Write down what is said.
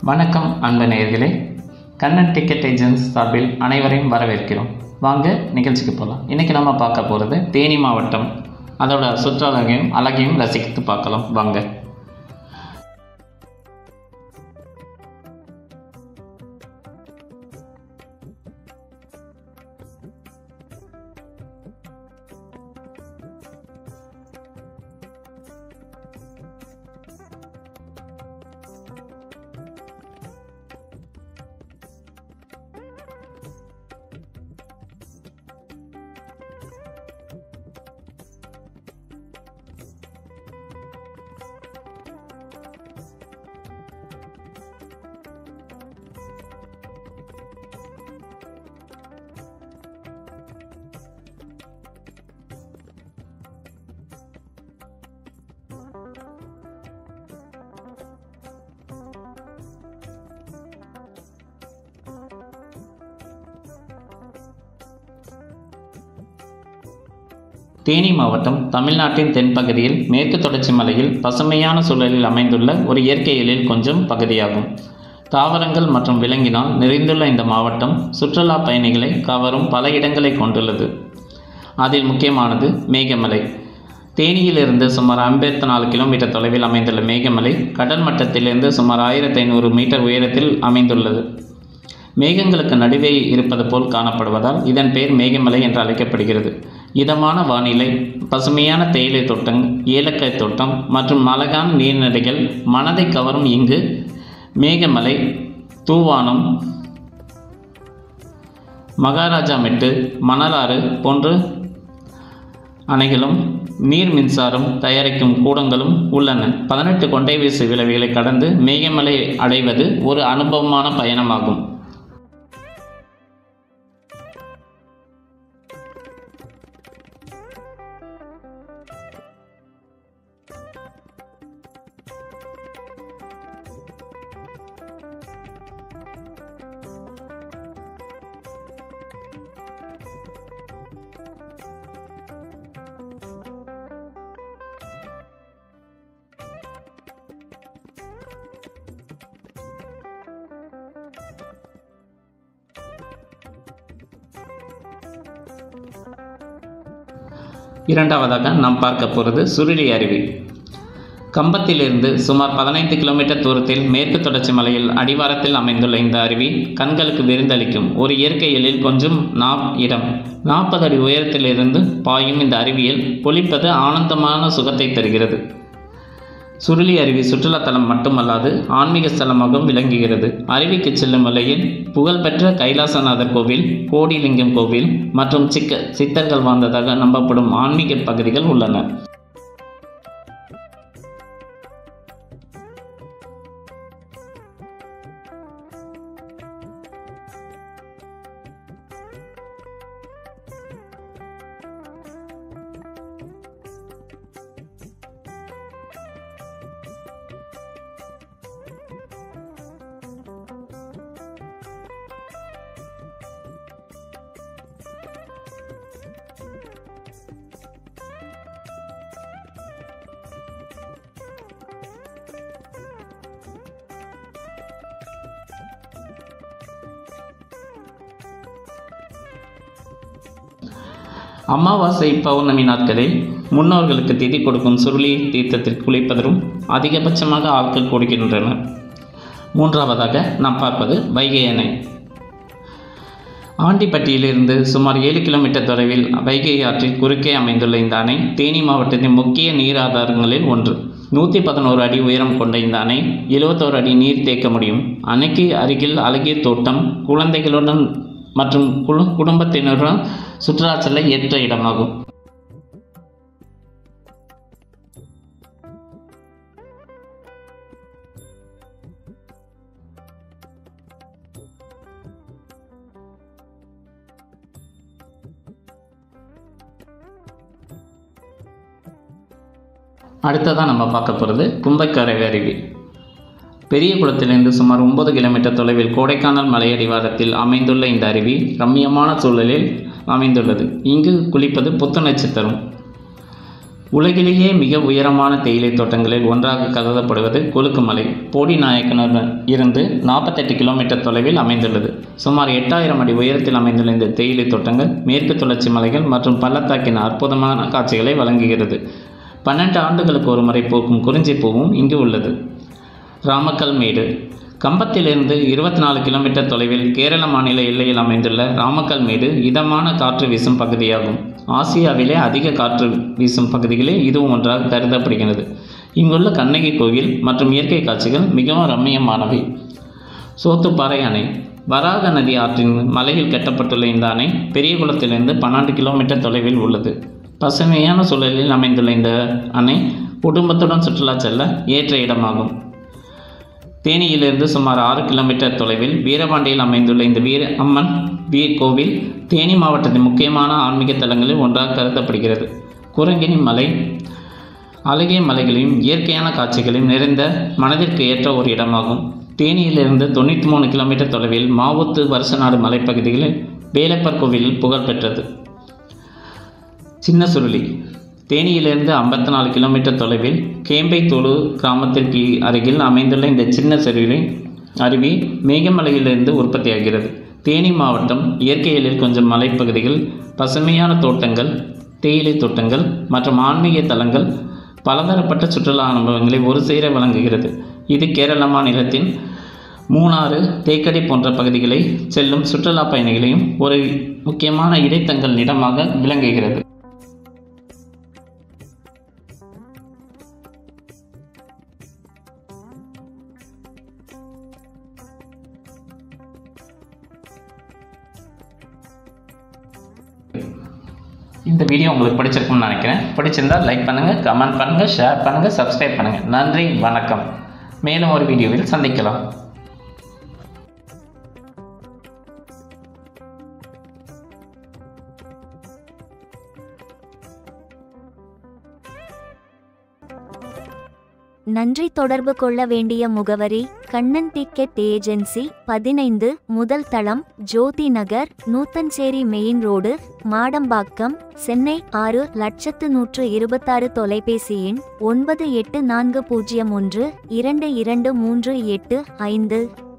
வணக்கம் அன்பு நேயர்களே, கண்ணன் டிக்கெட் ஏஜென்ட்ஸ் சார்பில் அனைவரையும் வரவேற்கிறோம். வாங்க நிகழ்ச்சிக்கு போகலாம். இன்றைக்கி நம்ம பார்க்க போகிறது தேனி மாவட்டம், அதோட சுற்றுலாவையும் அழகையும் ரசித்து பார்க்கலாம். வாங்க. தேனி மாவட்டம் தமிழ்நாட்டின் தென்பகுதியில் மேற்கு தொடர்ச்சி மலையில் பசுமையான சூழலில் அமைந்துள்ள ஒரு இயற்கை எழில் கொஞ்சம் பகுதியாகும். தாவரங்கள் மற்றும் விலங்கினால் நிறைந்துள்ள இந்த மாவட்டம் சுற்றுலா பயணிகளை கவரும் பல இடங்களை கொண்டுள்ளது. அதில் முக்கியமானது மேகமலை. தேனியிலிருந்து சுமார் 54 கிலோமீட்டர் தொலைவில் அமைந்துள்ள மேகமலை கடல் மட்டத்திலிருந்து சுமார் 1500 மீட்டர் உயரத்தில் அமைந்துள்ளது. மேகங்களுக்கு நடுவே இருப்பது போல் காணப்படுவதால் இதன் பெயர் மேகமலை என்று அழைக்கப்படுகிறது. இதமான வானிலை, பசுமையான தேயிலை தோட்டம், ஏலக்காய் தோட்டம் மற்றும் அழகான நீர்நிலைகள் மனதை கவரும் இங்கு மேகமலை, தூவானம், மகாராஜா மெட்டு, மணலாறு போன்ற அணைகளும் நீர் மின்சாரம் தயாரிக்கும் கூடங்களும் உள்ளன. 18 கொண்டை வீசு விளைவுகளை கடந்து மேகமலை அடைவது ஒரு அனுபவமான பயணமாகும். இரண்டாவதாக நாம் பார்க்க போகிறது சுருளி அருவி. கம்பத்திலிருந்து சுமார் 15 கிலோமீட்டர் தூரத்தில் மேற்கு தொடர்ச்சி மலையில் அடிவாரத்தில் அமைந்துள்ள இந்த அருவி கண்களுக்கு விருந்தளிக்கும் ஒரு இயற்கை எழில் கொஞ்சம் இடம். 40 அடி உயரத்திலிருந்து பாயும் இந்த அருவியில் குளிப்பது ஆனந்தமான சுகத்தை தருகிறது. சுருளி அருவி சுற்றுலாத்தலம் மட்டுமல்லாது ஆன்மீக ஸ்தலமாகவும் விளங்குகிறது. அருவிக்கு செல்லும் வழியில் புகழ்பெற்ற கைலாசநாதர் கோவில், கோடிலிங்கம் கோவில் மற்றும் சித்தர்கள் வாழ்ந்ததாக நம்பப்படும் ஆன்மீக பகுதிகள் உள்ளன. அமாவாசை, பௌர்ணமி நாட்களில் முன்னோர்களுக்கு திதி கொடுக்கும் சுருளி தீர்த்தத்தில் குளிப்பதற்கும் அதிகபட்சமாக ஆட்கள் கொடுக்கின்றனர். மூன்றாவதாக நாம் பார்ப்பது வைகை அணை. ஆண்டிப்பட்டியிலிருந்து சுமார் 7 கிலோமீட்டர் தொலைவில் வைகை ஆற்றில் குறுக்கே அமைந்துள்ள இந்த அணை தேனி மாவட்டத்தின் முக்கிய நீர் ஆதாரங்களில் ஒன்று. 111 அடி உயரம் கொண்ட இந்த அணை 71 அடி நீர் தேக்க முடியும். அணைக்கு அருகில் அழகிய தோட்டம், குழந்தைகளுடன் மற்றும் குடும்பத்தினருடன் சுற்றுலா செல்ல ஏற்ற இடமாகும். அடுத்ததாக நம்ம பார்க்க போகிறது கும்பக்கரை அருவி. பெரிய குளத்திலிருந்து சுமார் 9 கிலோமீட்டர் தொலைவில் கோடைக்கானல் மலையடிவாரத்தில் அமைந்துள்ள இந்த அருவி ரம்மியமான சூழலில் அமைந்துள்ளது. இங்கு குளிப்பது புத்துணர்ச்சி தரும். உலகிலேயே மிக உயரமான தேயிலை தோட்டங்களில் ஒன்றாக கருதப்படுவது கொழுக்குமலை போடிநாயக்கனூரில் இருந்து 48 கிலோமீட்டர் தொலைவில் அமைந்துள்ளது. சுமார் 8000 அடி உயரத்தில் அமைந்துள்ள இந்த தேயிலை தோட்டங்கள் மேற்கு தொடர்ச்சி மலைகள் மற்றும் பள்ளத்தாக்கின் அற்புதமான காட்சிகளை வழங்குகிறது. 12 ஆண்டுகளுக்கு ஒரு முறை பூக்கும் குறிஞ்சி பூவும் இங்கு உள்ளது. ராமக்கல் மேடு. கம்பத்திலிருந்து 24 கிலோமீட்டர் தொலைவில் கேரள மாநில எல்லையில் அமைந்துள்ள ராமக்கல் மேடு இதமான காற்று வீசும் பகுதியாகும். ஆசியாவிலே அதிக காற்று வீசும் பகுதிகளில் இதுவும் ஒன்றாக கருதப்படுகிறது. இங்குள்ள கண்ணகி கோவில் மற்றும் இயற்கை காட்சிகள் மிகவும் ரம்மியமானவை. சோத்துப்பாறை அணை. வராக நதி ஆற்றின் மலையில் கட்டப்பட்டுள்ள இந்த அணை பெரியகுளத்திலிருந்து 12 கிலோமீட்டர் தொலைவில் உள்ளது. பசுமையான சூழலில் அமைந்துள்ள இந்த அணை குடும்பத்துடன் சுற்றுலா செல்ல ஏற்ற இடமாகும். தேனியிலிருந்து சுமார் 6 கிலோமீட்டர் தொலைவில் வீரபாண்டியில் அமைந்துள்ள இந்த அம்மன் கோவில் தேனி மாவட்டத்தின் முக்கியமான ஆன்மீக தலங்களில் ஒன்றாக கருதப்படுகிறது. குரங்கினி மலை அழகிய மலைகளையும் இயற்கையான காட்சிகளையும் நிறைந்த மனதிற்கு ஏற்ற ஒரு இடமாகும். தேனியிலிருந்து 93 கிலோமீட்டர் தொலைவில் மாவுத்து வருஷநாடு மலைப்பகுதிகளில் வேலப்பர் கோவிலில் புகழ்பெற்றது. சின்ன சுருளி. தேனியிலிருந்து 54 கிலோமீட்டர் தொலைவில் கேம்பைத்தோடு கிராமத்திற்கு அருகில் அமைந்துள்ள இந்த சின்ன சுருளி அருவி மேகமலையிலிருந்து உற்பத்தியாகிறது. தேனி மாவட்டம் இயற்கையில் கொஞ்சம் மலைப்பகுதிகள், பசுமையான தோட்டங்கள், தேயிலை தோட்டங்கள் மற்றும் ஆன்மீக தலங்கள் பலதரப்பட்ட சுற்றுலா அனுபவங்களை ஒரு சேர வழங்குகிறது. இது கேரள மாநிலத்தின் மூணாறு, தேக்கடி போன்ற பகுதிகளை செல்லும் சுற்றுலா பயணிகளையும் ஒரு முக்கியமான இடைத்தங்கல் இடமாக விளங்குகிறது. இந்த வீடியோ உங்களுக்கு பிடிச்சிருக்கும்னு நினைக்கிறேன். பிடிச்சிருந்தால் லைக் பண்ணுங்கள், கமெண்ட் பண்ணுங்கள், ஷேர் பண்ணுங்கள், சப்ஸ்கிரைப் பண்ணுங்கள். நன்றி, வணக்கம். மேலும் ஒரு வீடியோவில் சந்திக்கலாம். நன்றி. தொடர்பு கொள்ள வேண்டிய முகவரி கண்ணன் டிக்கெட் ஏஜென்சி, 15 முதல் தளம், ஜோதி நகர், நூத்தஞ்சேரி மெயின் ரோடு, மாடம்பாக்கம், சென்னை 6,126. தொலைபேசி எண் 9840122385.